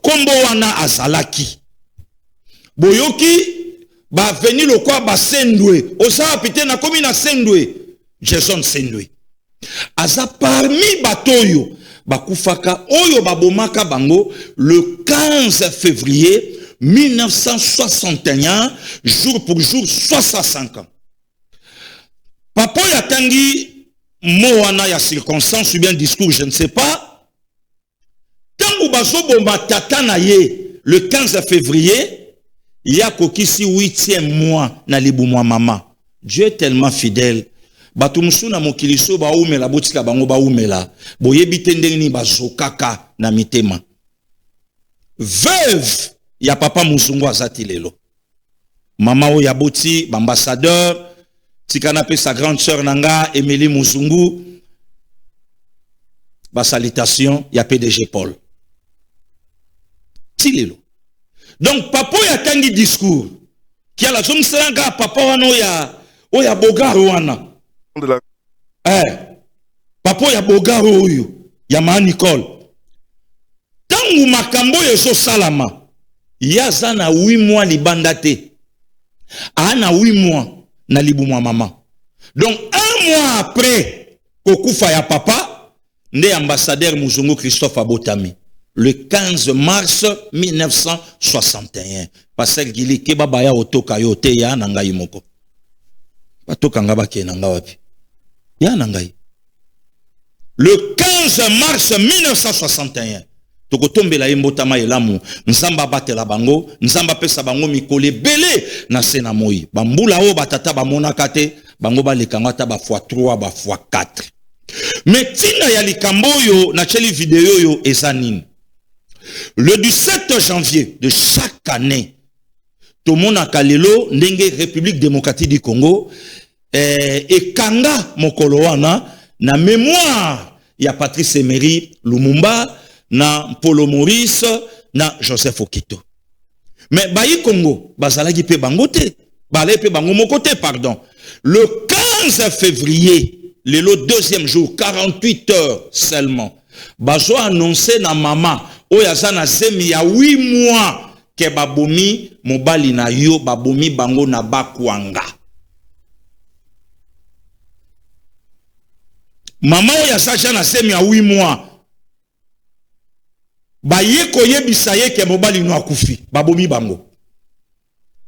kombo wana azalaki. Boyoki ba veni le quoi ba Sendwe. Osa pite na komi na Sendwe. Jason Sendwe. Aza parmi batoyo bakufaka oyo babomaka bango le 15 février 1961, jour pour jour, 65 ans. Papa yatangi moana ya circonstance ou bien discours, je ne sais pas. Tangu bazo bomba tata na ye le 15 février, il y a kokisi 8e mois na libu mwa mama. Dieu est tellement fidèle. Batu musuna mokiliso ba umela botika bango ba umela. Boyebi tendeni bazo kaka na mitema. Veuve ya papa Musungu azati lelo. Mama o yaboti ambassadeur tikana pe sa grande sœur nanga Émilie Musungu. Ba salutation ya PDG Paul. Tilelo. Donc papa ya tangi discours qui a la zone sanga papa wano ya bogaro wana. Papa ya bogaro oyo ya ma Nicole. Tangu makambo yeso salama. Yaza na 8 mois libanda te. Na 8 mois na libu mwa mama. Donc 1 mois après kokufa ya papa, né ambassadeur Musungu Christophe Abotami. Le 15 mars 1961. Pasteur Gili keba baya otoka yote ya nangai moko. Batoka ngaba ke nanga wapi. Ya nangai. Le 15 mars 1961. Tokotombela yembotama elamu nzamba batela bango nzamba pesa bango mikole belé na sena moi bambula o batata bamona kate bango balekanga ta ba fois 3 ba fois 4 mais tina ya likambo yo na cheli vidéo yo ezanine le 17 janvier de chaque année tomona kalelo ndenge République démocratique du Congo ekanga mokolo wana na mémoire ya Patrice Emery Lumumba na Polo Maurice, na Joseph Okito. Mais Bayi Congo, bazalaki pe bangote, balé pe bango mokote, pardon. Le 15 février, le 2e jour, 48 heures seulement, bazo annoncé na mama, oyaza na zemi ya 8 mois, ke babomi mobali na yo, babomi bango na bakwanga. Mama oyaza na zemi ya 8 mois, ba yeko yebisa yeke mobali no akufi babomi bango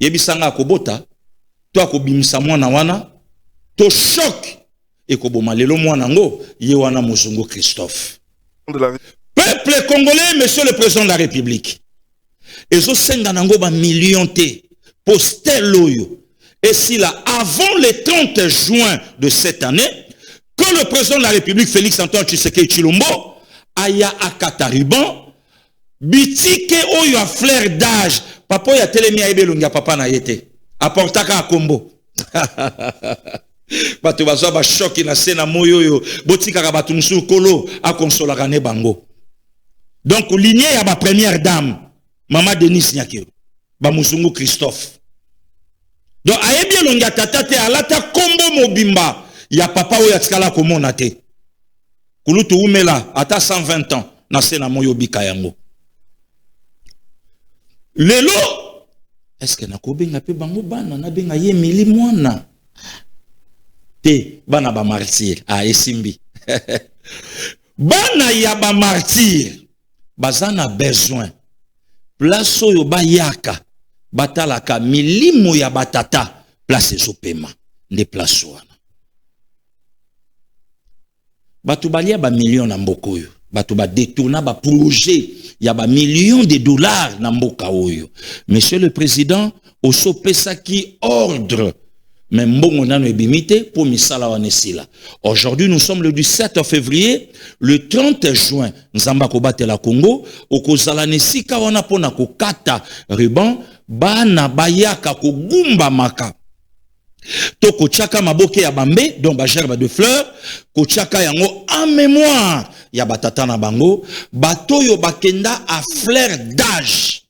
yebisanga akobota to akobimisa mwana wana to choc ekoboma lelo mwana ngo ye wana Musungu Christophe. Peuple congolais, monsieur le président de la République, ezo senga nango ba million te postel loyo et si là avant le 30 juin de cette année que le président de la République Félix Antoine Tshisekedi Tshilombo aya akatariban bitike oyo a flair d'âge papa ya telemi aibelongi papa na yete apportaka akombo bato bazwa ba choki na sena moyo yo botika ka batu musu kolo a consolaka ne bango. Donc lignée ya ba première dame Mama Denise Nyakiro ba Musungu Christophe. Donc aibelongi tata te alata kombo mobimba ya papa oyo atikala komona te kulutu umela ata 120 ans na sena moyo bika yango. Lelo, est-ce que nakobenga pe bango bana na benga ye mili mwana te bana ba martyr esimbi bana ya ba martyr bazana besoin place oyo bayaka batalaka milimo ya batata place ezopema nde place wana batu balia ba million na mboko oyo batu ba détourna ba projet ya ba millions de dollars na mboka oyo. Monsieur le président oso pesa ki ordre mais mbongo nano ebimite pour misala wanesila. Aujourd'hui nous sommes le 17 février, le 30 juin nzamba ko batela Congo okozala nesika wana pona ko kata ruban bana bayaka ko gumba maka to kochaka maboke ya bambe donc ba gerbe de fleurs kochaka yango en mémoire ya batata na bango batoyo bakenda a flair d'âge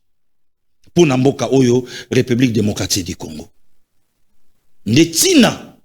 pour namboka oyo République démocratique du Congo. Netina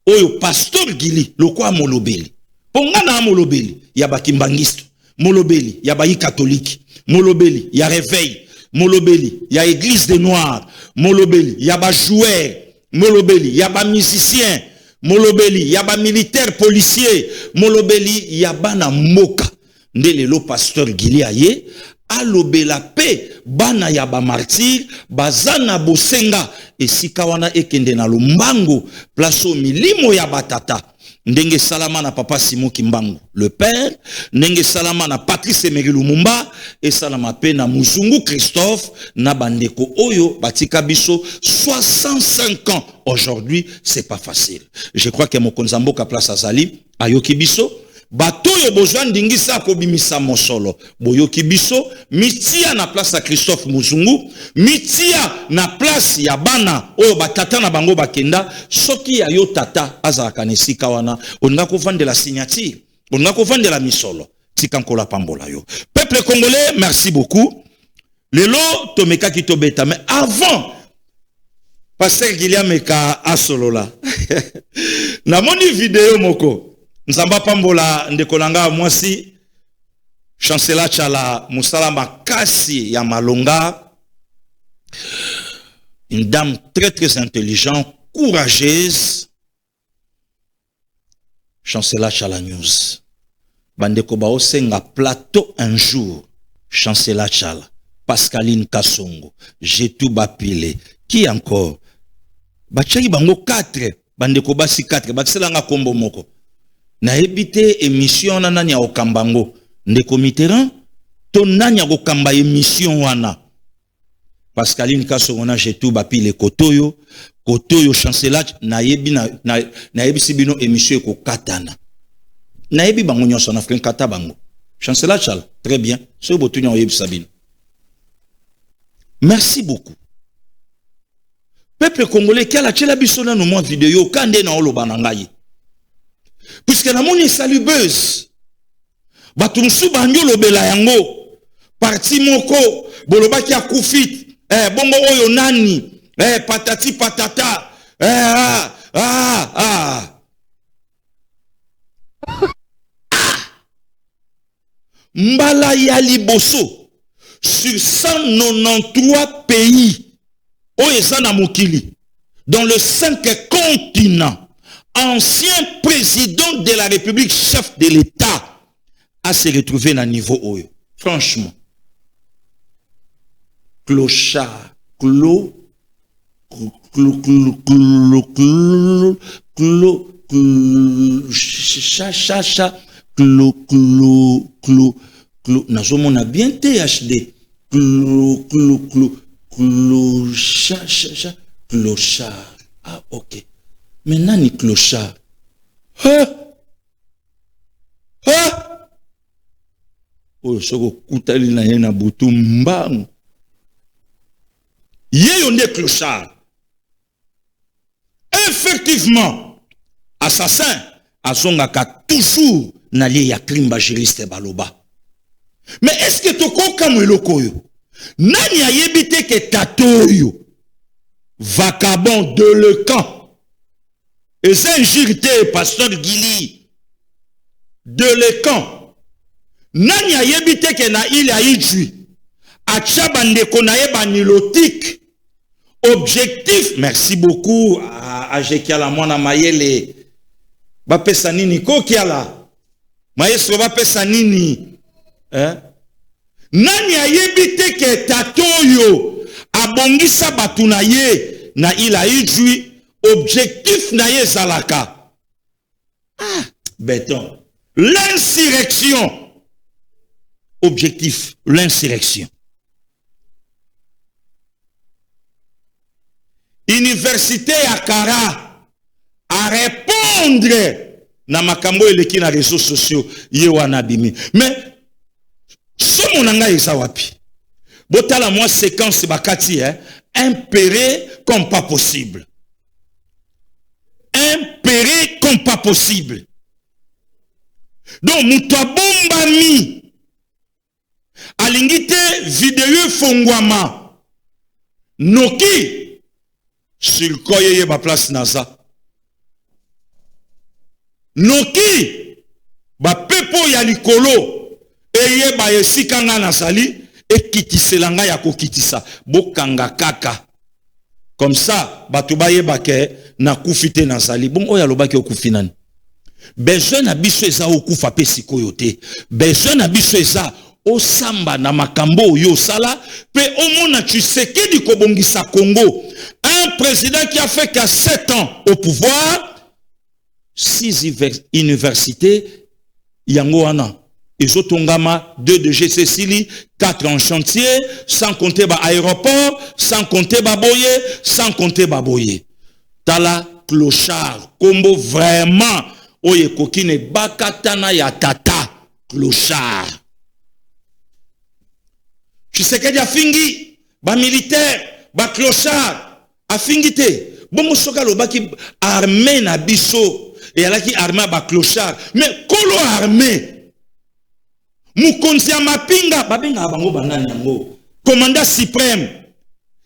oyo pasteur Gili lokwa molobeli pongana molobeli ya bakimbangisto molobeli ya bayi catholique molobeli, ya réveil, molobeli, ya église des noirs, molobeli, ya ba joueur, molobeli, ya ba musicien, molobeli, ya ba militaire policier, molobeli, ya ba na moka. Ndelelo pasteur Gili aye, alobela pe bana ya ba martyr, bazana bosenga, esika wana ekende na lombango, plaso milimo ya batata. Ndenge salama na papa Simon Kimbangu, le père, ndenge salama na Patrice Emery Lumumba, et salama pe na Muzungu Christophe, na bandeko oyo, batika biso, 65 ans. Aujourd'hui, c'est pas facile. Je crois que mon konzambo ka place azali, ayoki biso, bato yo bozwan dingisa ko bimisa mosolo. Boyoki biso, mitia na place à Christophe Muzungu, mitia na place ya bana oyo batata na bango bakenda, soki ya yo tata azalaka nesika wana, onga ko vendre la signature, onga ko vendre la misolo. Tika nkola pambola yo. Peuple congolais, merci beaucoup. Lelo tomeka ki tobeta, mais avant Pasteur Guillaume Meka asolola. Na moni vidéo moko. Nzamba pambola ndekolanga mwasi chancela chala musala makasi ya malonga, une dame très très intelligente, courageuse, chancela chala news bandeko ba osenga plateau un jour, chancela chala Pascaline Kasongo, Jetou Bapile, qui encore bachaki bango 4 bandeko basi 4 bakiselanga kombo moko na ebité émission na nani ya okambango ndeko Mitterrand to nani ya okamba émission wana Pascaline Kasongo na Jetou Bapile kotoyo chancela na yebi na yebi sibino émission ko katana na yebi bango nyonso na Afrique kata bango chancela chala très bien so botunya yebi sabino. Merci beaucoup. Peuple congolais qui a la tchela bisona no mo vidéo kande na olo banangaye. Puisque la moni salut buzz. Batumsu banyo lobela yango. Parti moko boloba ki akufit. Bongo oyo nani. Patati patata. Mbala ya liboso sur 193 pays dans les 5 continents, ancien président de la République, chef de l'État, a se retrouvé à niveau oyo. Franchement, clochard, on a bien THD. Clochard. Ah, ok. Maintenant, ni clochard. Oh, soko kutali na yena butu mbang. Yé clochard. Effectivement, assassin, azongaka toujours na lié ya crime bajiriste baloba. Mais est-ce que toko kamwelo koyo? Nani a yebite ke tatoyo vacabond de le camp et c'est injurité pasteur Gili de le camp nani a yebite ke na il a idju a tchabande konaye banilotique objectif. Merci beaucoup à Jekiala mwana mayele bapesa nini kokiala maestro bapesa nini nani ayebite ke tatoyo abongisa batu na ye na il a idjui objectif na ye zalaka béton l'insurrection. Objectif l'insurrection. Université Akara à répondre na makambo eleki na réseaux sociaux ye wana bimi. Mais somo nanga eza wapi? Botala moi séquence bakati impéré comme pas possible. Impéré comme pas possible. Donc muta bombami alingite vidéo fongwama noki sur koyeye ba place naza noki ba pepo ya likolo eye ba esika nga nazali ekitiselanga ya kokitisa bokanga kaka comme ça bato bayebake na kufite na zali bon oya lobaki okufi nani besoin na biso eza okufa pe sikoyo te besoin na biso eza osamba na makambo oyo sala pe omona Tshisekedi kobongisa Congo un président qui a fait qu'à 7 ans au pouvoir 6 universités yango wana Ezotongama 2 de GCCili 4 en chantier sans compter ba aéroport sans compter ba boye sans compter ba boye tala clochard combo vraiment oye kokine bakatana ya tata clochard Tshisekedi afingi ba militaire ba clochard afingi te bongo soka lobaki armée na biso et alaki armée ba clochard mais kolo armée Mukonzi ya mapinga babenga bango banani yango commandant suprême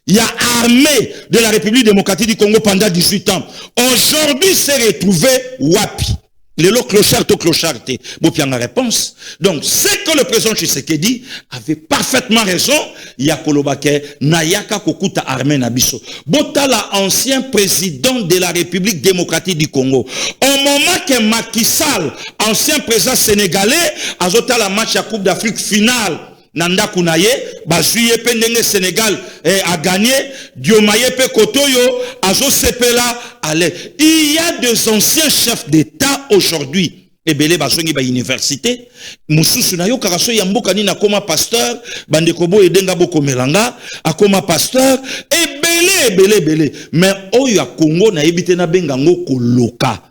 il y a armée de la République démocratique du Congo pendant 18 ans aujourd'hui s'est retrouvé wapi les lots clochard to clochard te bopianga réponse donc c'est que le président Tshisekedi avait parfaitement raison ya kolobake nayaka kokuta armée na biso botala ancien président de la République démocratique du Congo au moment que Macky Sall ancien président sénégalais azota la match à Coupe d'Afrique finale nanda kunaye bazuye pe ndenge Sénégal a gagné Diomaye pe kotoyo azo sepela allez il y a des anciens chefs d'État aujourd'hui ebele bazongi ba université mususu na yo karaso ya mboka ni na koma pasteur bandeko bo edenga boko melanga akoma pasteur ebele mais oyo ya Congo na ebite na benga ngo koloka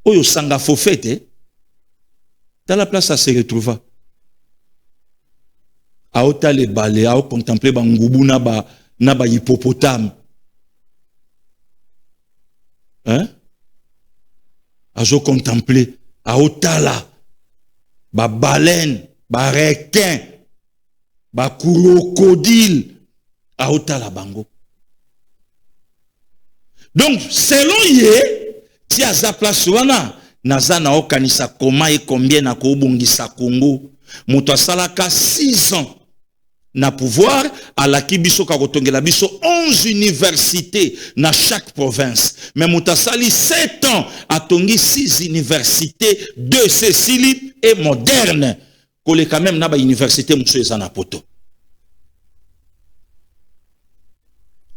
oyo sanga fofete dans la place à se retrouver aota le balé ao contempler ba ngubu na ba hippopotame hein azo contempler aota la ba baleine ba requin ba crocodile aota la bango donc selon ye ti aza place wana naza na okanisa koma et combien na kobongisa Congo muto asalaka 6 ans na pouvoir à la kibiso kakotongela biso 11 universités na chaque province mais muto asali 7 ans atongi 6 universités de Cécilie et moderne kole quand même na ba université muso ezana poto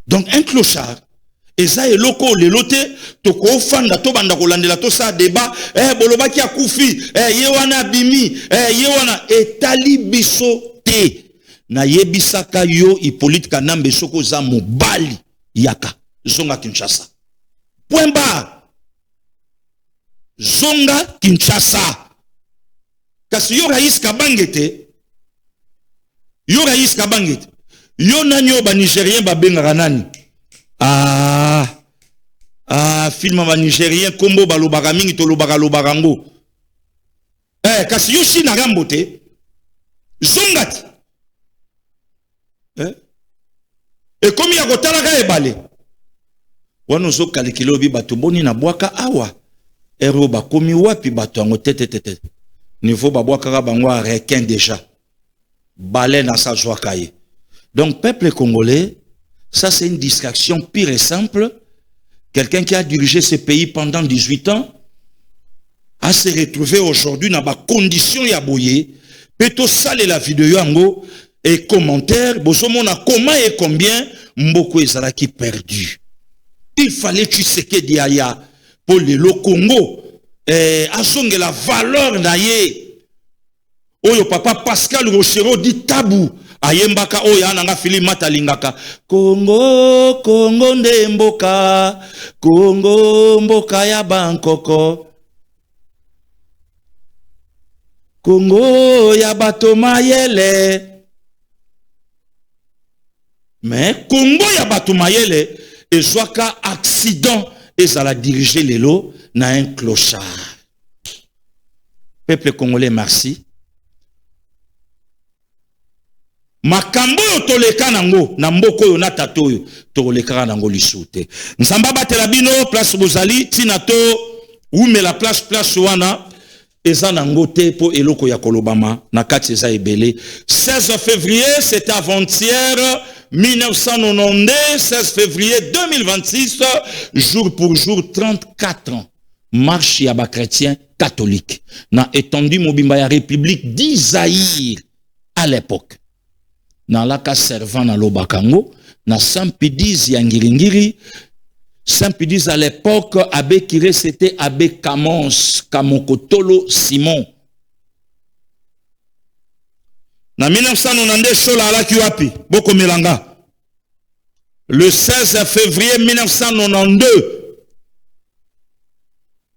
donc un clochard eza eloko lelote toko fanda to banda kolandela to sa débat bolobaki akufi ye wana bimi ye wana etali biso te na yebisaka yo Hippolyte Kanambe soko za mobali yaka zonga Kinshasa point barre zonga Kinshasa kasi yo rais kabangete yo nanyo ba Nigérien ba bengaka nani film ba Nigérien kombo balobaka mingi to lobaka ngo kasi yo shi na rambo te zongati et comme ya kotala ka ebale wana zo kalikilo bi bato boni na bwaka awa ero ba komi wapi bato ngo tete niveau ba bwaka ka bango requin déjà baleine na sa joie kaye donc peuple congolais ça c'est une distraction pure et simple. Quelqu'un qui a dirigé ce pays pendant 18 ans a se retrouvé aujourd'hui dans des conditions yaboye. Peut-être saler la vidéo yango et commentaire. Bozomona comment et combien mboko ezala qui perdu. Il fallait Tshisekedi aya pour le Congo. Azonge la valeur naye. Oyo papa Pascal Rochero dit tabou. Ayembaka oya nanga fili matalingaka Congo nde mboka Congo mboka ya bankoko Congo ya bato mayele mais Congo ya bato mayele ezwaka accident ezala diriger lelo na un clochard. Peuple congolais, merci. Makambo toleka nango na mboko yo na tato yo toleka nango lisute nzamba batela bino place bozali tina to ume la place wana eza nango te po eloko ya kolobama na kati eza ebele. 16 février, c'était avant-hier 1992, 16 février 2026, jour pour jour, 34 ans. Marche ya ba chrétien catholique na étendue mobimba ya république d'Isaïr à l'époque. Na laka servant na lobakango na Saint-Pédise ya Ngiringiri. Saint-Pédise à l'époque, Abbé Kiré c'était Abbé Kamos Kamokotolo Simon. Na 1992 shola alaki wapi boko melanga. Le 16 février 1992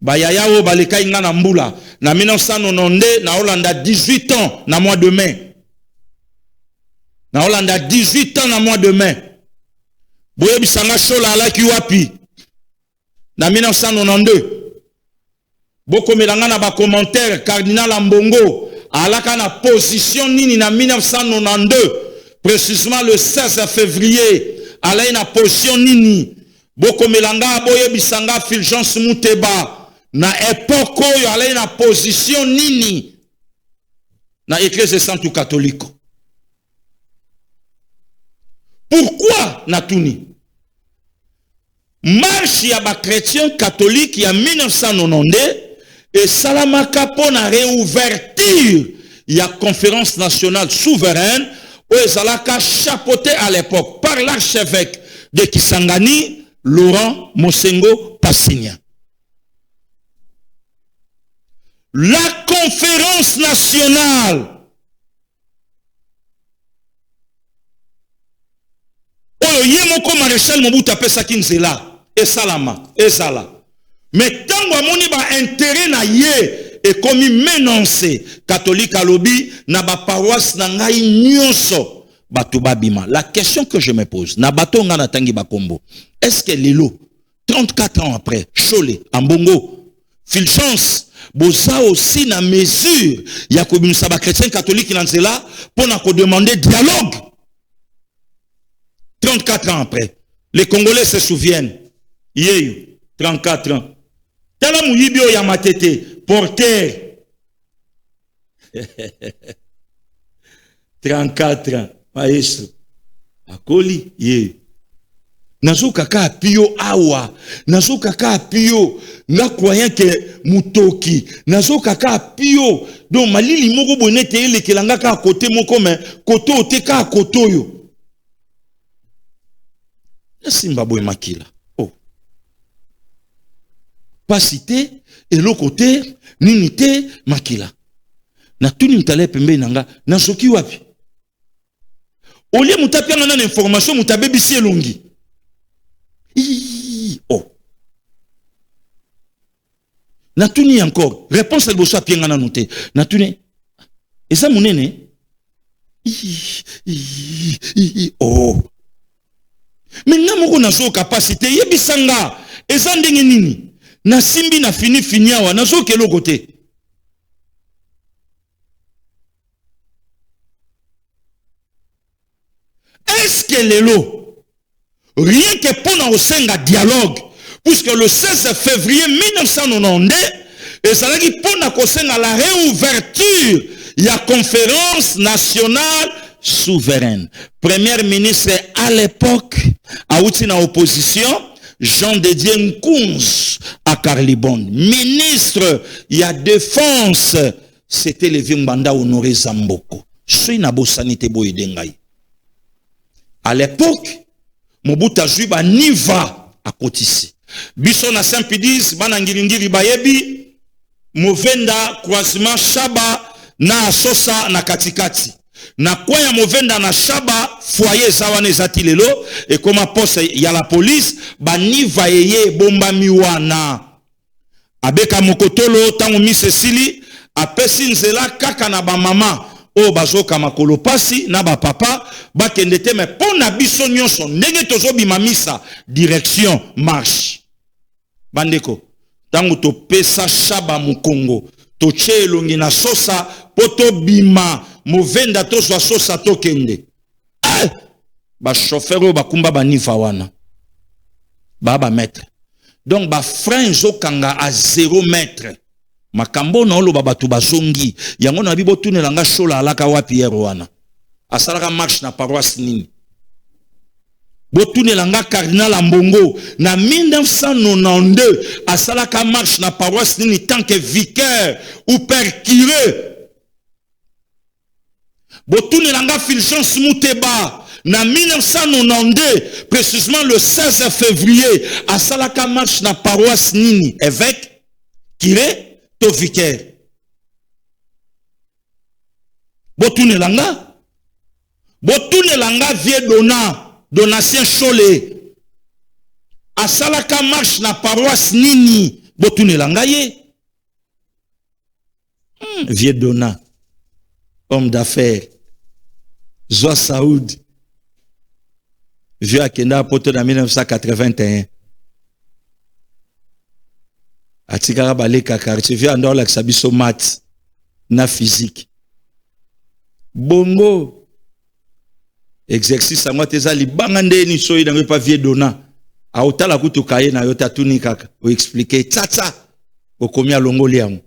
bayaya o baleka inga na mbula. Na 1992 na Hollanda 18 ans na mois de mai. Na Hollanda 18 ans na mois de mai. Boye bisanga shola alaki wapi na 1992. Boko melanga na ba commentaire cardinal Ambongo alaka na position nini na 1992, précisément le 16 février alai na position nini. Boko melanga boye bisanga Fulgence Muteba na époque oyo alai na position nini na Église Sainte Catholique. Pourquoi natuni marche ya ba chrétien catholique ya 1992 et salamaka pour na réouverture ya conférence nationale souveraine où ezalaka chapeauté à l'époque par l'archevêque de Kisangani Laurent Mosengo Passinia. La conférence nationale oyo yemoko maréchal Mobutu apesaki nzela esalama ezala. Mais tango amoni ba intérêt na ye et komi menonce catholique alobi na ba paroisse na ngai nyonso bato babima. La question que je me pose na bato nga na tangi bakombo, est-ce que lelo 34 ans après Cholé Ambongo Fulgence boza aussi na mesure ya kobimisa ba chrétien catholique na nzela pona ko demander dialogue? 34 ans après, les Congolais se souviennent. Yeyu, 34 ans. Tala muyibio ya matete, porteur. 34 ans. Maestro. Akoli, yeyu. Nazo kaka apio awa. Nazo kaka apio. Nga croyant que mutoki. Nazo kaka apio. Donc malili moko bonete ele kelanga ka côté moko mais koto ote ka koto yo. Simba boy makila. Oh. Pas cité, et l'autre côté, ninité, makila. Na tuni mtale pembe nanga, na soki wapi. Olie mutapi anga nan information, mutabe bisi elongi. Oh. Na tuni encore, réponse à l'bosso api anga nan noté. Na tuni, et ça mounene? Oh. Mais nga moko nazo capacité yebisanga eza ndenge nini na simbi na fini awa nazo kelo côté. Est-ce que lelo rien que pour au senga dialogue puisque le 16 février 1992 ezalaki pona ko senga la réouverture ya conférence nationale souveraine. Premier ministre à l'époque, à na opposition, Jean de Dieu Nkunz à Carlibonde. Ministre, il y a défense, c'était le Vimbanda Honoré Zamboko. Suis na sanité boyedengai. À l'époque, Mobutu Ajuba niva à Kotisi. Bisson na Saint-Pédise, banangirindiri bayebi, Movenda, croisement Shaba, na Sosa, na Katikati. Na kwa ya movenda na shaba foyer zawane zati lelo et koma poste ya la police baniva yeye bomba miwana abeka mokotolo tangu mi Cecily apesi nzela kaka na ba mama o bazoka makolo pasi na ba papa bakende te me pona biso nyonso ndenge tozo bimamisa direction marche bandeko tangu to pesa shaba mukongo to elongi na sosa poto bima movenda to sosa to kende ba chauffeur ba kumba ba niva wana ba maître donc ba frein zo kanga à 0 mètre makambo na olo babatu bazongi yango na bibo tunelanga shola alaka wapi yero wana asalaka marche na paroisse nini botunelanga cardinal Ambongo na 1992 asalaka marche na paroisse nini tant que vicaire ou père curé botunelanga Fulgence Muteba na 1992 précisément le 16 février asalaka marche na paroisse nini évêque curé to vicaire botunelanga vie donatien Cholet asalaka marche na paroisse nini botunelanga ye vieux dona homme d'affaires Zoa Saoud vieux akenda poto na 1981 atikaka baleka quartier vieux ando lakisa biso maths na physique bongo exercice angwa teza libanga ndeni soyi na pas vieux dona aotala kutu kaye na yota tuni kaka o expliquer tata okomi alongoli yango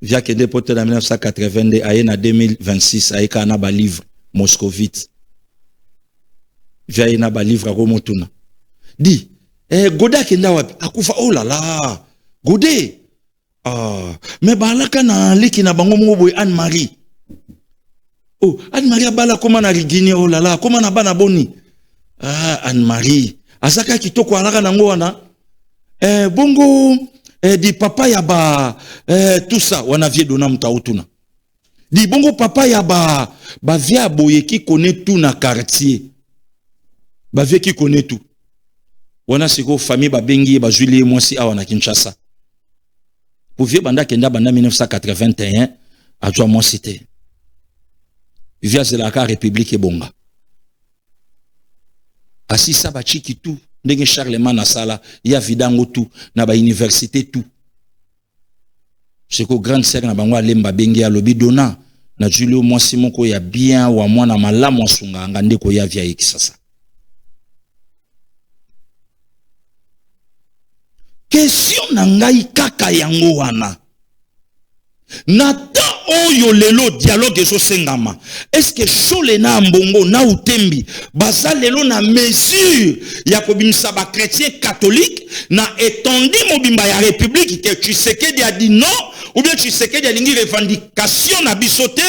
via kende poto na 1982 aye na 2026 aye kana ba livre moscovite via ina ba livre ko motuna di goda kenda wapi akufa oh la la gode mais balaka na leki na bango mo boy Anne Marie. Oh, Anne-Marie abala koma na rigini oh là là, koma na bana boni. Ah, Anne-Marie. Asaka kitoko alaka nango wana. Bongo di papa ya ba tout ça wana vie dona mtautuna. Di bongo papa ya ba via boye qui connaît tout na quartier. Ba vie qui connaît tout. Wana siko famille ba bengi ba Julie mwasi awa na Kinshasa. Pour vie banda kenda banda 1981 a jwa moi cité. Via Zelaka République Bonga. Asi saba chiki tout, ndenge Charlemagne na sala, ya vidango tout, na ba université tout. C'est que grande sœur na bangwa lemba bengi alobi dona, na Julio mwasi moko ya bien wa mwana malamu asunga ngande ko ya via ikisasa. Question na ngai kaka yango wana. Nata oyo lelo dialogue so sengama. Est-ce que Cholet na Ambongo na Utembi baza lelo na mesure ya kobimisa ba chrétien catholique na étendi mobimba ya république que Tshisekedi a dit non ou bien Tshisekedi a lingi revendication na bisote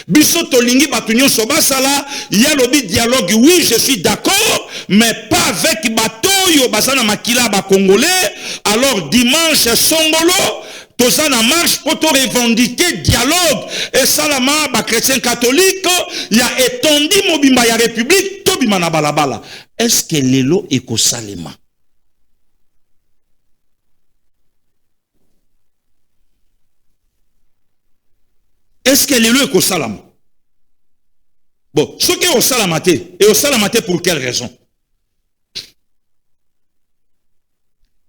bisoto lingi batunyo so basala ya lobi dialogue oui je suis d'accord mais pas avec batoyo basana makila ba congolais alors dimanche songolo toza na marche pour te revendiquer dialogue et salama ba chrétien catholique ya etondi mobimba ya république to bima na balabala. Est-ce que lelo eko salema? Est-ce que lelo eko salama? Bon, ce qui est au salamate et au salamate pour quelle raison?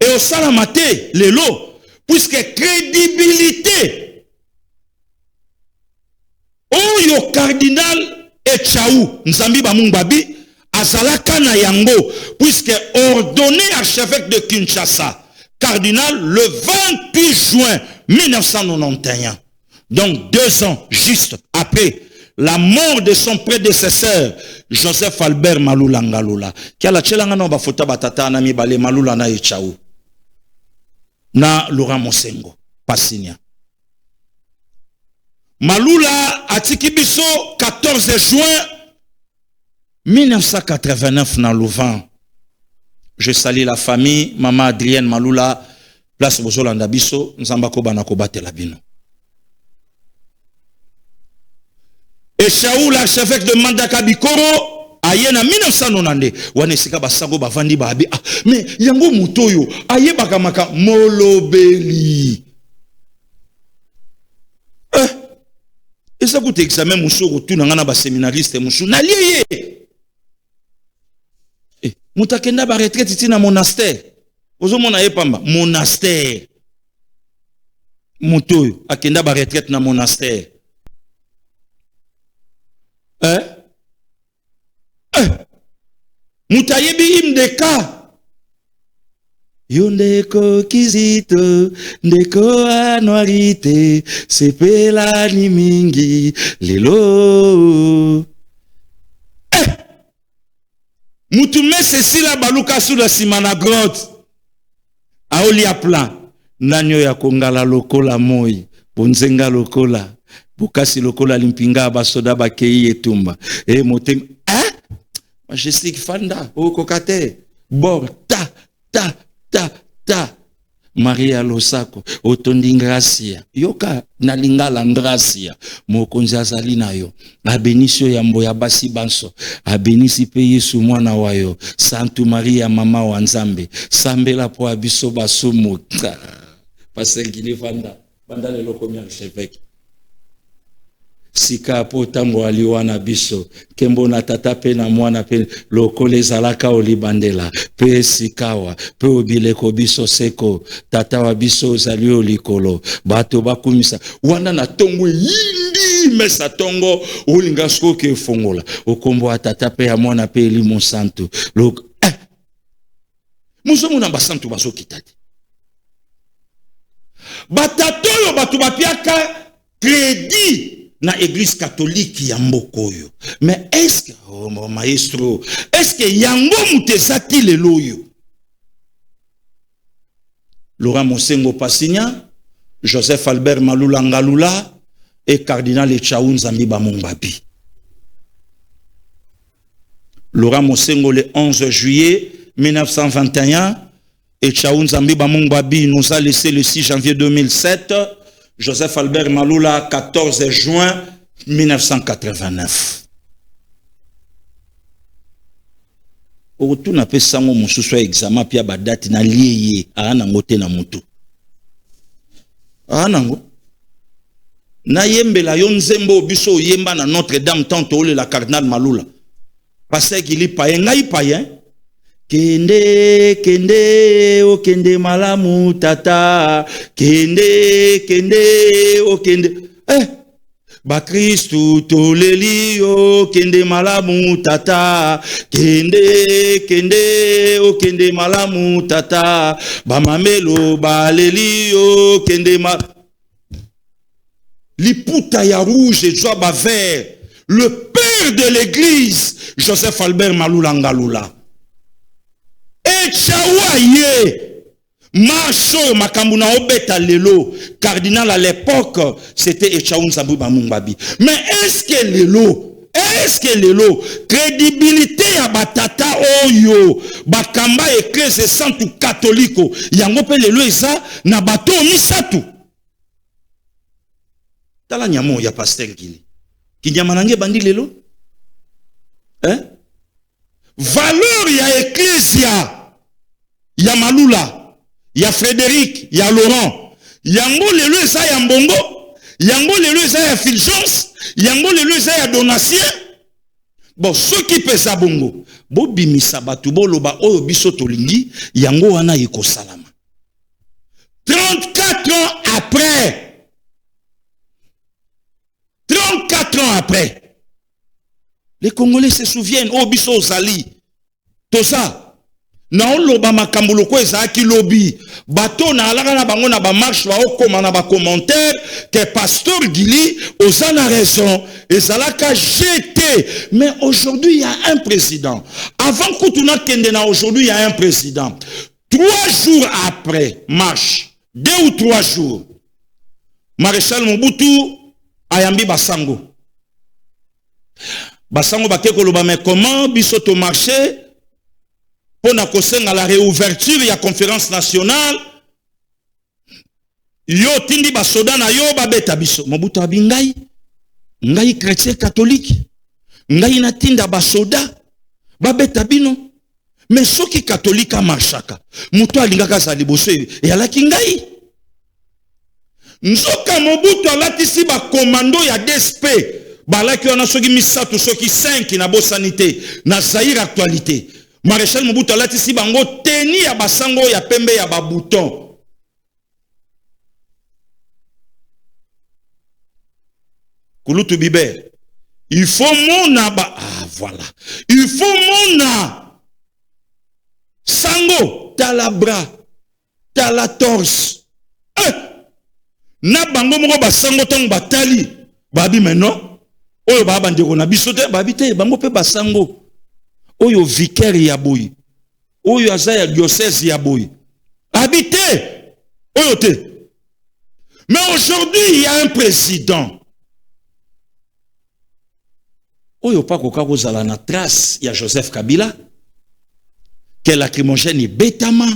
Et au salamate lelo puisque crédibilité oyo cardinal Etchaou Nzambi Bamungbabi azalaka na yango puisque ordonné archevêque de Kinshasa cardinal le 28 juin 1991 donc 2 ans juste après la mort de son prédécesseur Joseph Albert Malula Ngalula qui a la tchelanga no bafota batata na mibale Malula na Etchaou na Laurent Mosengo Pasinia Malula atikibiso 14 juin 1989 na Louvain. Je salue la famille maman Adrienne Malula place bozolanda biso nzamba ko bana ko batela bino. Et Shaoul archevêque de Mandaka Bikoro ayena 1990 wana esika basango bavandi babi mais yango mutoyo ayebaka maka molobeli esa kuti examen muso rotuna ngana ba séminariste muso na lié mutakenda ba retraite tina monastère ozomona yepamba monastère mutoyo akenda ba retraite na monastère Mutayebi imdeka Yondeko kizito, ndeko anuarite, sepela ni mingi, lelo. Mutume Cecilia baluka sous la simana grotte. Aoli a plan. Nanyo ya kongala lokola moi. Bonzenga lokola. Bukasi lokola limpinga basoda bakei etumba. E motem. Majestic Fanda. O kokate. Bor. Ta. Maria Losako. Otondi gracia. Yoka nalingala gracia. Mokonzi azali na yo. Abenisio ya mboya basi banso. Abenisi pe Yesu mwana wayo. Santu Maria mama wa Nzambe. Sambela po abiso basumu. Pasteur Guinée Fanda. Fanda le lokomi archevêque. Sika po tango aliwana biso. Kembo na tata pe na mwana pe. Lokole zalaka olibandela. Pe sikawa. Pe obileko biso seko. Tata wa biso zali olikolo. Bato bakumisa. Wana na tongo yindi. Mesa tongo. Olinga sko ke fongola. Okombo atata pe ya mwana pe eli monsanto. Lok. Muso muna basanto baso kitati. Batatoyo batu bapiaka crédit na église catholique ya mbokoyo. Mais est-ce que, oh mon maestro, est-ce que yango mutezati leloyo? Laurent Mosengo Passigna, Joseph Albert Malula Ngalula et cardinal Echaoun Zambiba Mongbabi. Laurent Mosengo le 11 juillet 1921, Echaoun Zambiba Mongbabi nous a laissé le 6 janvier 2007. Joseph Albert Malula, 14 juin 1989. Otu na pesa ngo mususu examen pia badati na liye ana ngote na mutu. Ana ngo. Na yembela yo nzembo biso yemba na Notre-Dame tanto ole la cardinal Malula. Pasteur Gili payen ngai payen. Kende, o kende malamu tata. Kende, o kende. Ba Kristu toleli o kende malamu tata. Kende, o kende malamu tata. Ba mamelo baleli o kende ma. Liputa ya rouge et joie ba vert. Le père de l'église, Joseph Albert Malula Ngalula. Echawaye Macho Makambuna Obeta Lelo, cardinal à l'époque, c'était Echaoun Zambiba Mongbabi. Mais est-ce que Lelo, crédibilité à Batata Oyo, Bakamba Ecclésie Santu Catholico, Yangope Lelo Eza, Nabato Misatu. Tala Nyamo ya Pasteur Gili. Kinyamanange Bandi Lelo? Hein? Valeur ya Ecclésia. Ya Malula, ya Frédéric, ya Laurent. Yango lelo eza ya mbongo, yango lelo eza ya Fulgence, yango lelo eza ya Donatien. Bon, ceux qui pesa bongo, bo bimisa batu bo loba oyo biso tolingi, yango wana yeko salama. 34 ans après. 34 ans après. Les Congolais se souviennent, oh biso zali. Tout ça. Na oloba makambulo ko ezaki lobby bato na alaka na bango na ba marche ba okoma na ba commentaire que pasteur Gili ozana raison ezalaka jeté. Mais aujourd'hui il y a un président. Avant Kutuna Kendena, aujourd'hui il y a un président. 3 jours après marche, 2 ou 3 jours, Maréchal Mobutu ayambi Basango. Basango bakeko loba mais comment bisoto marché pour na kosenga la réouverture de la conférence nationale, yo tindi basoda na yo babeta biso. Mobutu abingai, ngai chrétien catholique, ngai na tinda basoda, babeta bino. Mais soki catholique a marchaka, mutu alingaka za liboso e alaki ngai. Nzoka Mobutu alatisi ba commando ya DSP, balaki wana soki misatu soki 5 na bo sanité, na Zaïre actualité. Maréchal Mobutu alatisi bango teni ya basango ya pembe ya babouton. Kulutu Biber. Il faut mona ba. Ah voilà. Il faut mona. Sango talabra. tala torse. Na bango moko basango tong batali. Babi maintenant. Oyo baba ndeko na bisote babi te bango pe basango. Oyo vicaire ya boy. Oyo azaya diocèse ya boy. Habité. Oyo te. Mais aujourd'hui il y a un président. Oyo pa koka kozala na trace ya Joseph Kabila. Que lacrymogène betama.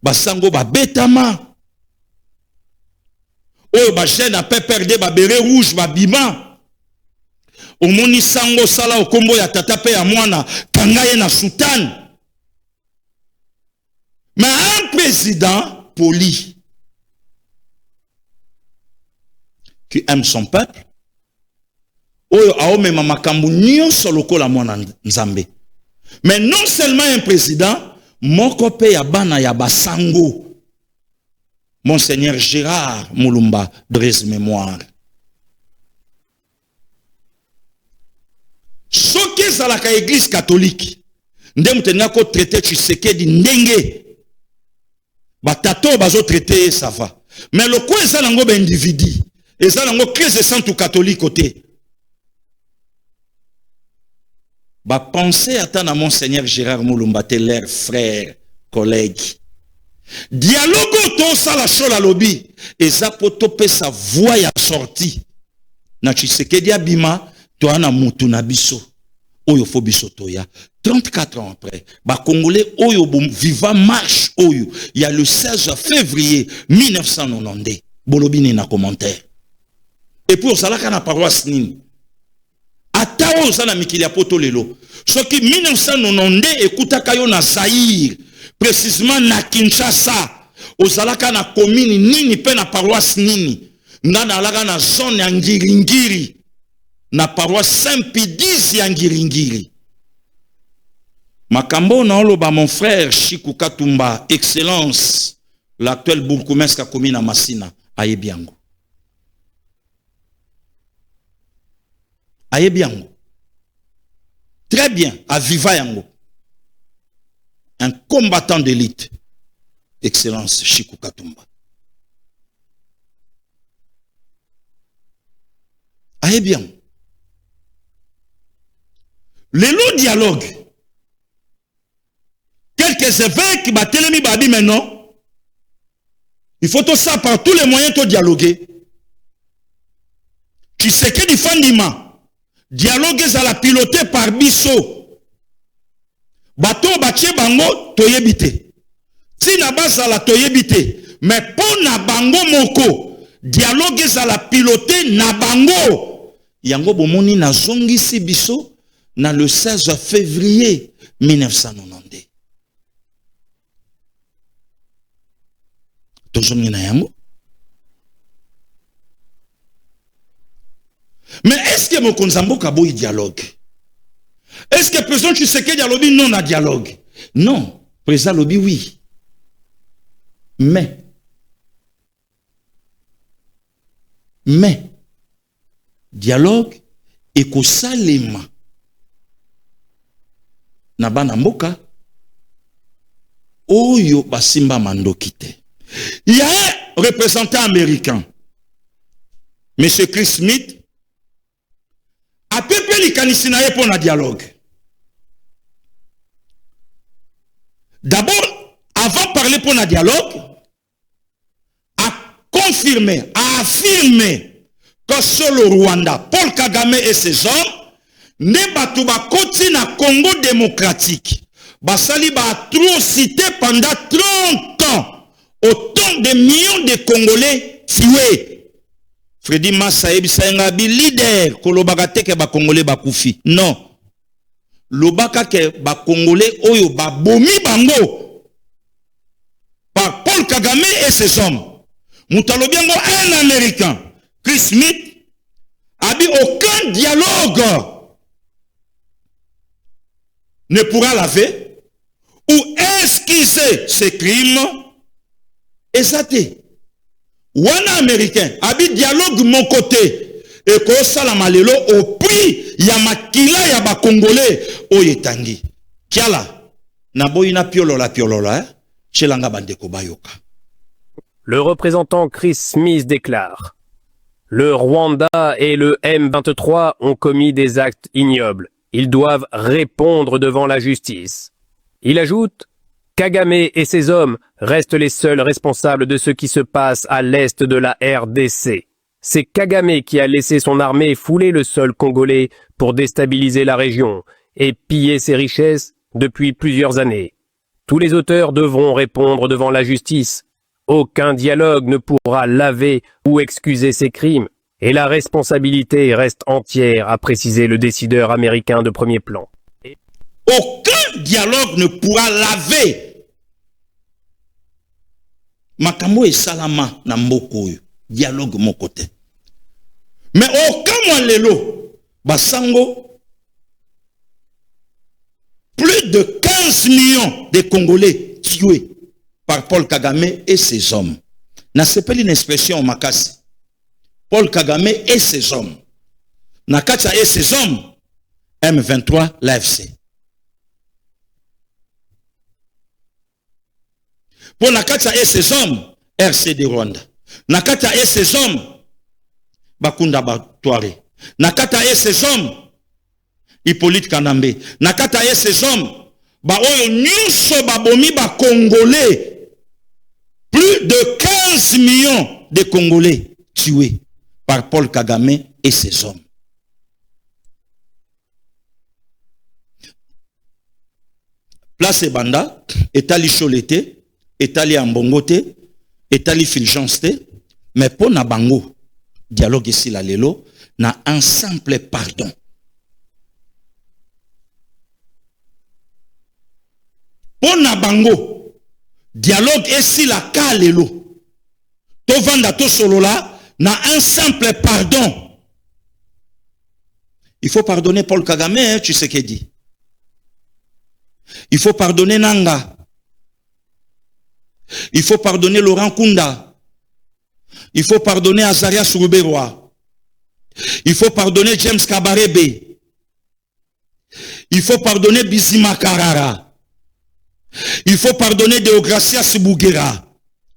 Basango ba betama. Oyo ba jeune a pe perdre ba béret rouge ba bima. Omoni sango sala okombo ya tata pe ya mwana kangaye na soutane. Mais un président poli qui aime son peuple. Oyo aomema makambu nyonso lokola mwana nzambe. Mais non seulement un président, moko pe ya bana ya basango. Monseigneur Gérard Moulumba, Dresse Mémoire. Ce qui est à la église catholique, ndem tenga ko traité Tshisekedi ndenge. Batato bazo traité ça va. Mais le quoi ça nango ba individu, et ça nango crise de centre catholique côté. Ba penser à tant à Monseigneur Gérard Moulumba, leur frère, collègue. Dialogue to ça la chola lobby et ça poto pe sa voix ya sortie na Tshisekedi abima to ana mutu na biso oyo fo biso to ya 34 ans après ba congolais oyo bom viva marche oyo il y a le 16 février 1990 bolobini na commentaire et pour ça la kana paroisse nini ata o za na mikili ya poto lelo soki 1990 ekutaka yo na Zaïre précisément na Kinshasa ozalaka na commune nini pe na paroisse nini ngana alaka na zone ya Ngiringiri na paroisse Saint-Pédis ya Ngiringiri makambo na oloba mon frère Chikou Katumba excellence l'actuel bourgmestre ka commune na Masina ayebiango très bien à viva yango. Un combattant d'élite. Excellence Chikou Katumba. Aïe bien. Le long dialogue. Quelques évêques batelemi babi maintenant. Il faut tout ça par tous les moyens de dialoguer. Tu sais que du fondiment. Dialogue à la piloté par Bisso. Bato bache bango toyebite. Si na basa la toyebite. Mais pour na bango moko. Dialogue à la piloté na bango. Yango bomoni na zongi si biso. Na le 16 février 1990. Tozongi na yango. Mais est-ce que mon konzambo kabo dialogue? Est-ce que le président Tshisekedi a lobby non à dialogue? Non. Président lobby oui. Mais dialogue et ko salema na bana mboka oyo basimba mandokite. Il y a un représentant américain, M. Chris Smith, a peuplé les canisinaïs pour un dialogue. D'abord, avant de parler pour un dialogue, a confirmé, a affirmé que sur le Rwanda, Paul Kagame et ses hommes, ne batuba koti na Congo démocratique. Basali ba atrocité pendant 30 ans. Autant de millions de Congolais tués. Freddy Massa ebisa bi leader kolobaka te ke ba Congolais bakufi. Non. Lobaka ke ba Congolais oyo ba bomi bango par Paul Kagame et ses hommes. Mutalobiango un Américain, Chris Smith, a dit aucun dialogue ne pourra laver ou esquisser ces crimes. Et ça t'est. Wana américain, abi dialogue mon côté. Et ko salamalelo au prix ya makila ya ba Congolais o yetangi. Kiala na boyina piolola piolola. Chelanga bandeko bayoka. Le représentant Chris Smith déclare: le Rwanda et le M23 ont commis des actes ignobles. Ils doivent répondre devant la justice. Il ajoute: Kagame et ses hommes restent les seuls responsables de ce qui se passe à l'est de la RDC. C'est Kagame qui a laissé son armée fouler le sol congolais pour déstabiliser la région et piller ses richesses depuis plusieurs années. Tous les auteurs devront répondre devant la justice. Aucun dialogue ne pourra laver ou excuser ces crimes, et la responsabilité reste entière, a précisé le décideur américain de premier plan. Aucun dialogue ne pourra laver. Makambo et salama na mboko yo. Dialogue mon côté. Mais aucun mois lelo, basango, plus de 15 millions de Congolais tués par Paul Kagame et ses hommes. Na sepeli une expression makasi. Paul Kagame et ses hommes. Nakacha et ses hommes. M23, l'AFC. Pour Nakacha et ses hommes, RCD Rwanda. Nakacha et ses hommes, Bakunda Batware. Nakata et ses hommes, Hippolyte Kanambe. Nakata et ses hommes, Baoyo Nyuso Babomi ba Congolais. Plus de 15 millions de Congolais tués par Paul Kagame et ses hommes. Place Banda, Etali Cholete, Etali Ambongote, Etali Fulgence, mais pour Nabango, dialogue ici la lelo, na un simple pardon. Pour Nabango, dialogue ici la kalelo. To vanda to solola, na un simple pardon. Il faut pardonner Paul Kagame, hein, tu sais qu'il dit. Il faut pardonner Nanga. Il faut pardonner Laurent Kunda. Il faut pardonner Azaria Suruberwa. Il faut pardonner James Kabarebe. Il faut pardonner Bizima Karara. Il faut pardonner Deogracia Sibugera.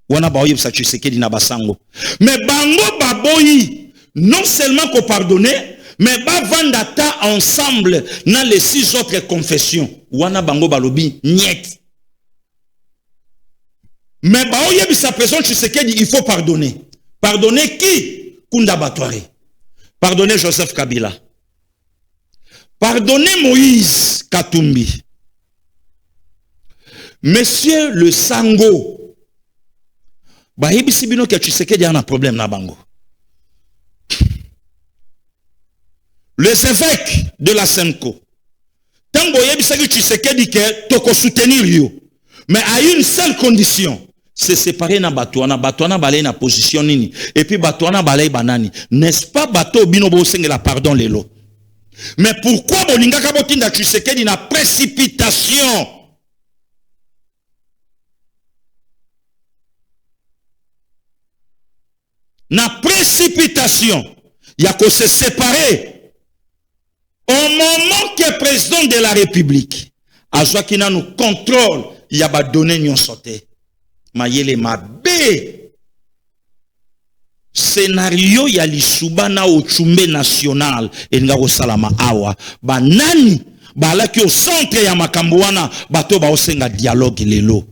Wana baoye sa Tshisekedi na basango. Mais bango baboyi, non seulement qu'on pardonner, mais ba vandata ensemble dans les 6 autres confessions. Wana bango balobi niet. Mais baoye bisa présent Tshisekedi, il faut pardonner. Pardonner qui? Kunda Batware. Pardonner Joseph Kabila. Pardonner Moïse Katumbi. Monsieur le Sango. Bahibisi bino ke Tshisekedi a un problème na bango. Les évêques de la Senko. Tango yebisa ki Tshisekedi ke toko soutenir yo. Mais à une seule condition. C'est séparé na Batouana. Batouana balay na position nini. Et puis Batouana balay banani. N'est-ce pas bateau bino bo la pardon lelo. Mais pourquoi bolinga kabotinda Tshisekedi na précipitation? Na précipitation, il y a que se séparer. Au moment que le président de la République, a Joaquina nous contrôle, il y a pas donné nyon sauté. Mayele mabe. Scénario ya lisuba na ochumbe national et nga salama awa. Ba nani ba la ki au centre ya makambo wana bato ba osenga dialogue lelo.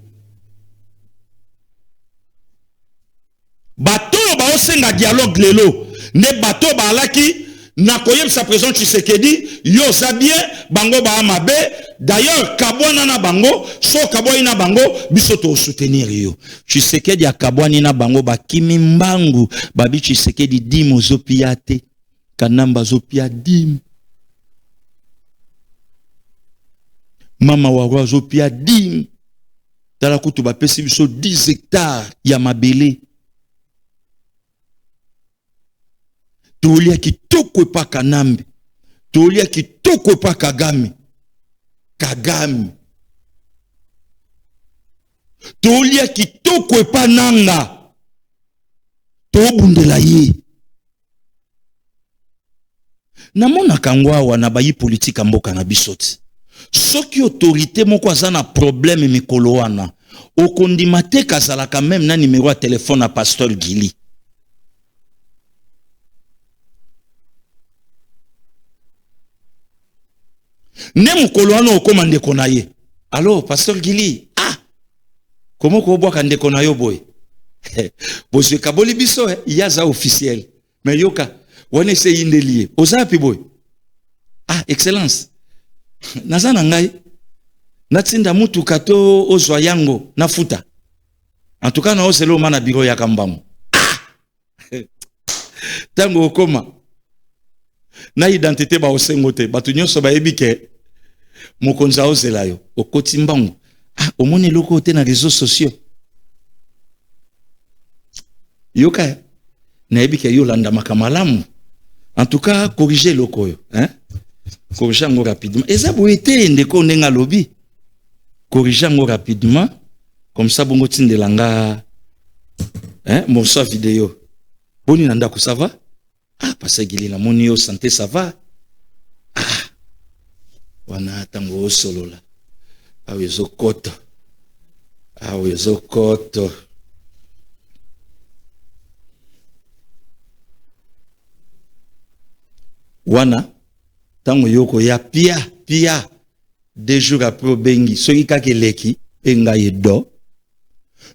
Bato ba osenga dialogue lelo ne bato ba alaki na koyeb sa présent Tshisekedi yo zabien bango ba amabe d'ailleurs kabwana na bango so kabwani na bango biso to soutenir yo Tshisekedi ya kabwani na bango ba kimi mbangu babi Tshisekedi dimo zopiate kanamba zopia dim mama wa zopia dim tala kutu ba pesi biso 10 hectares ya mabele. Tolia kitoko pa Kanambe. Tolia kitoko pa Kagame. Kagame. Tolia kitoko pa Nanga. Tobundela ye. Namona kangwa wana bayi politique mboka na bisoti. Soki autorité moko aza na problème mikolo wana. okondimate kazalaka même na numéro ya téléphone à pasteur Gili. Ne mukolo wana okoma ndeko na ye. Alors pasteur Gili, comment ko boka ndeko na yo boy? Bozwe kaboli biso yaza officiel. Mais yoka wana se indelié. Ozapi boy. Excellence. Nazana ngai. Natsinda mutu kato ozwa yango na futa. En tout cas na oselo mana biro ya kambamu. Tango okoma. Na identité ba osengote, batu nyonso ba ebike mokonza ozela yo, okoti mbangu. Omoni loko te na réseaux sociaux. Yoka na ebike yo landa makamalamu. En tout cas, corriger loko yo, corriger ngo rapidement. Eza boete ndeko ndenga lobi. Corriger ngo rapidement comme ça bongo tindelanga morceau vidéo. Boni nanda ko ça va? Parce que la moni yo santé ça va. Wana tango solo la. Awezo koto. Wana tango yoko ya pia 2 jours après bengi soki kake leki enga yedo.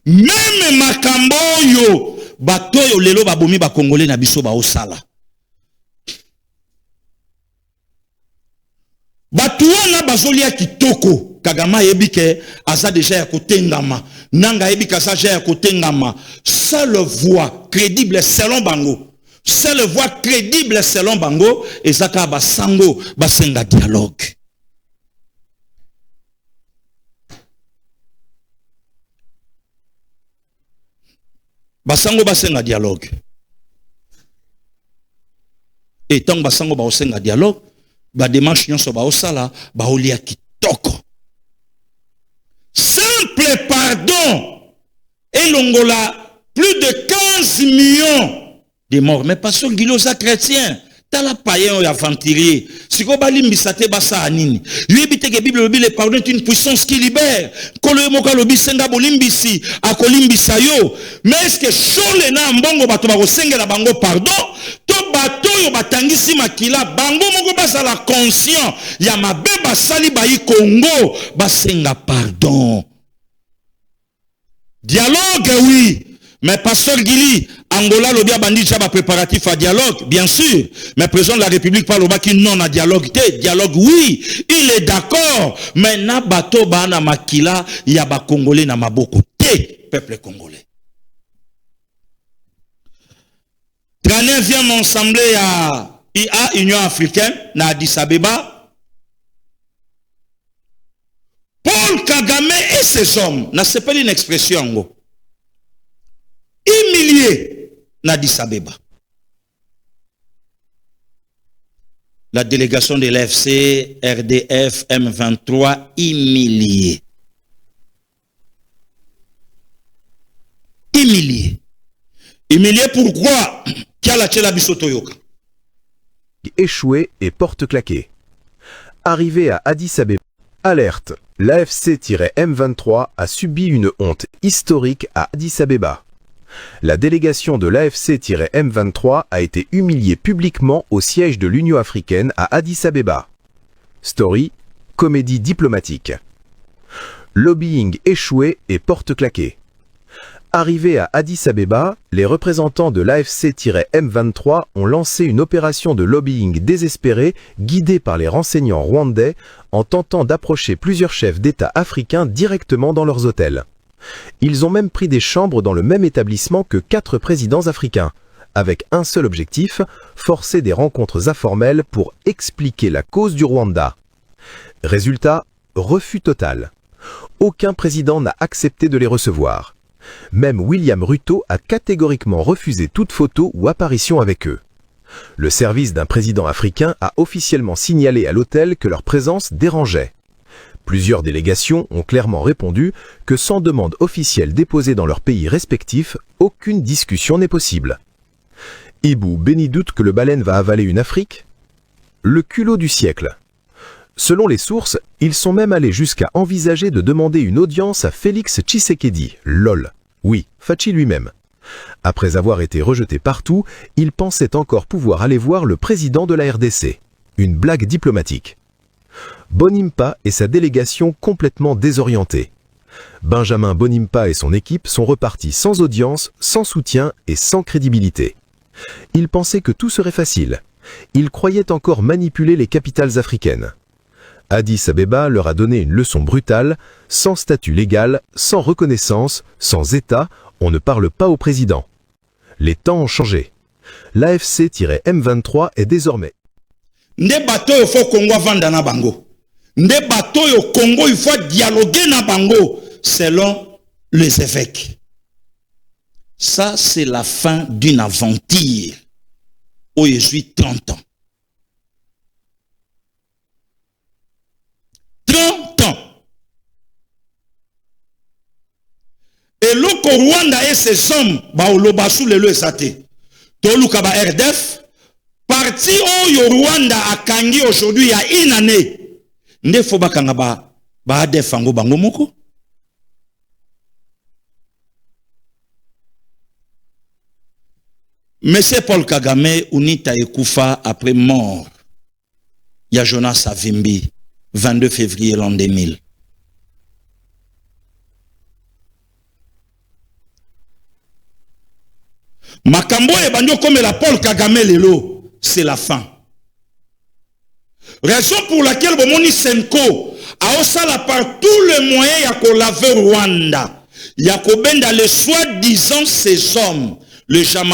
Même makambo yo batoyo lelo babomi ba congolais na biso ba osala. Batuana bazolia kitoko Kagama ebike aza déjà ya kotengama nanga ebika aza déjà ya kotengama seule voix crédible selon bango seule voix crédible selon bango ezaka basango basenga dialogue basango basenga dialogue et tant basango basenga dialogue ba démarche nyonso ba osala ba olia kitoko simple pardon et longola plus de 15 millions de morts mais pas sur Gilosa chrétien tala païen ou aventurier siko balimbisa te basa anini yebite ke Bible le pardon est une puissance qui libère kolo moka lobi senga bolimbisi akolimbisa yo mais est-ce que chole na mbongo bato ba kosengela bango pardon to bato yo batangisi makila bango moko basa la conscient ya mabe basali bayi Congo basenga pardon dialogue oui mais pasteur Gili Angola lobia bandi chaba préparatif à dialogue bien sûr mais président de la République parle au qui non à dialogue dialogue oui il est d'accord mais na bato bana makila ya ba congolais na maboko te peuple congolais 39e assemblée à IA Union africaine na Addis Abeba Paul Kagame et ses hommes na sepeli une expression ngo humilié Addis Abeba. La délégation de l'AFC, RDF, M23 humilié. Humilié. Humilié pourquoi? Échoué et porte claquée. Arrivé à Addis Abeba. Alerte. L'AFC-M23 a subi une honte historique à Addis Abeba. La délégation de l'AFC-M23 a été humiliée publiquement au siège de l'Union africaine à Addis Abeba. Story, comédie diplomatique. Lobbying échoué et porte claquée. Arrivés à Addis Abeba, les représentants de l'AFC-M23 ont lancé une opération de lobbying désespérée guidée par les renseignements rwandais en tentant d'approcher plusieurs chefs d'État africains directement dans leurs hôtels. Ils ont même pris des chambres dans le même établissement que 4 présidents africains, avec un seul objectif, forcer des rencontres informelles pour expliquer la cause du Rwanda. Résultat, refus total. Aucun président n'a accepté de les recevoir. Même William Ruto a catégoriquement refusé toute photo ou apparition avec eux. Le service d'un président africain a officiellement signalé à l'hôtel que leur présence dérangeait. Plusieurs délégations ont clairement répondu que sans demande officielle déposée dans leurs pays respectifs, aucune discussion n'est possible. Ibou Béni doute que le baleine va avaler une Afrique? Le culot du siècle. Selon les sources, ils sont même allés jusqu'à envisager de demander une audience à Félix Tshisekedi, LOL. Oui, Fachi lui-même. Après avoir été rejeté partout, ils pensaient encore pouvoir aller voir le président de la RDC. Une blague diplomatique. Bonimpa et sa délégation complètement désorientés. Benjamin Bonimpa et son équipe sont repartis sans audience, sans soutien et sans crédibilité. Ils pensaient que tout serait facile. Ils croyaient encore manipuler les capitales africaines. Addis Abeba leur a donné une leçon brutale, sans statut légal, sans reconnaissance, sans État, on ne parle pas au président. Les temps ont changé. L'AFC-M23 est désormais. Nde bato yo faut Congo vanda na bango. Nde bato yo Congo il faut dialoguer na bango selon les évêques. Ça c'est la fin d'une aventure. Où je suis 30 ans. 30 ans. Et le Rwanda et ses hommes, baoloba sous le esate. Toluka ba RDF, parti au Rwanda a kangi aujourd'hui il y a une année. Nde fo bakanga ba ADF ango bango moko. Monsieur Paul Kagame unita ekufa après mort. Il y a Jonas Savimbi, 22 février l'an 2000. Makambo et banyo comme la Paul Kagame lelo, c'est la fin. Raison pour laquelle Bomoni Senko a osala par tous les moyens ya ko laver Rwanda. Ya ko benda les soi-disant ces hommes, le Jama